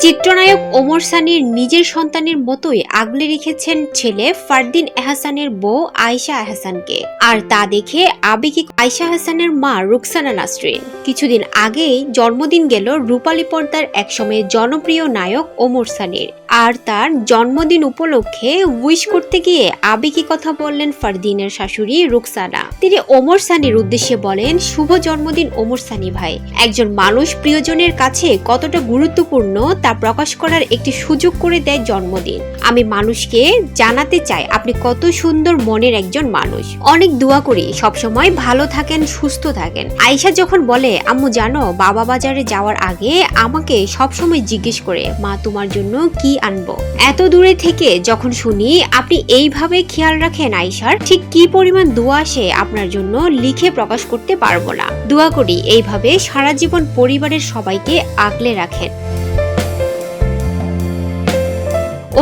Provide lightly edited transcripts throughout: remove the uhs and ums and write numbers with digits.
চিত্রনায়ক ওমর সানির নিজের সন্তানের মতোই আগলে রেখেছেন ছেলে ফারদিন এহসানের বউ আয়েশা এহসানকে। আর তা দেখে আবেগী আয়েশা এহসানের মা রুকসানা নাসরিন। কিছুদিন আগেই জন্মদিন গেল রূপালী পর্দার একসময় জনপ্রিয় নায়ক ওমর সানির। আর তার জন্মদিন উপলক্ষে উইশ করতে গিয়ে আবেগী কথা বললেন ফারদিনের শাশুড়ি রুকসানা। তিনি ওমর সানির উদ্দেশ্যে বলেন, শুভ জন্মদিন ওমর সানি ভাই। একজন মানুষ প্রিয়জনের কাছে কতটা গুরুত্বপূর্ণ তা প্রকাশ করার একটি সুযোগ করে দেয় জন্মদিন। আমি মানুষকে জানাতে চাই আপনি কত সুন্দর মনের একজন মানুষ। অনেক দোয়া করি সবসময় ভালো থাকেন, সুস্থ থাকেন। আয়েশা যখন বলে, আম্মু জানো বাবা বাজারে যাওয়ার আগে আমাকে সবসময় জিজ্ঞেস করে, মা তোমার জন্য কি আনবো। এত দূরে থেকে যখন শুনি আপনি এইভাবে খেয়াল রাখেন আয়েশার, ঠিক কি পরিমাণ দোয়া আসে আপনার জন্য লিখে প্রকাশ করতে পারবো না। দোয়া করি এইভাবে সারা জীবন পরিবারের সবাইকে আগলে রাখেন।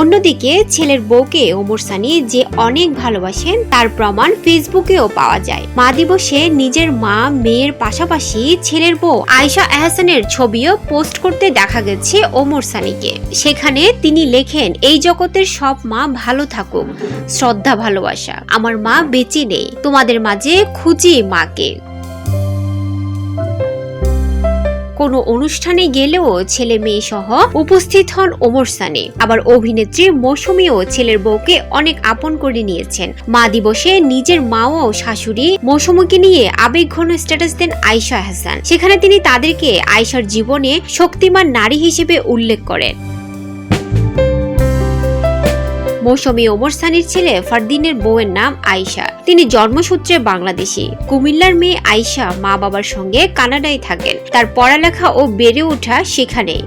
অন্যদিকে ছেলের বউকে ওমর সানি যে অনেক ভালোবাসেন তার প্রমাণ ফেসবুকেও পাওয়া যায়। মা দিবসে নিজের মা মেয়ের পাশাপাশি ছেলের বউ আয়েশা এহসানের ছবিও পোস্ট করতে দেখা গেছে ওমর সানিকে। সেখানে তিনি লেখেন, এই জগতের সব মা ভালো থাকুক, শ্রদ্ধা ভালোবাসা। আমার মা বেঁচে নেই, তোমাদের মাঝে খুঁজি মাকে। কোনো অনুষ্ঠানে গেলেও ছেলে মেয়ে সহ উপস্থিত হন ওমর সানি। আবার অভিনেত্রী মৌসুমীও ছেলের বউকে অনেক আপন করে নিয়েছেন। মা দিবসে নিজের মা ও শাশুড়ি মৌসুমীকে নিয়ে আবেগঘন স্ট্যাটাস দেন আয়েশা এহসান। সেখানে তিনি তাদেরকে আয়েশার জীবনে শক্তিমান নারী হিসেবে উল্লেখ করেন। মৌসুমী ওমর সানির ছেলে ফারদিনের বউয়ের নাম আয়েশা। তিনি জন্মসূত্রে বাংলাদেশি। কুমিল্লার মেয়ে আয়েশা মা বাবার সঙ্গে কানাডায় থাকেন। তার পড়ালেখা ও বেড়ে ওঠা সেখানেই।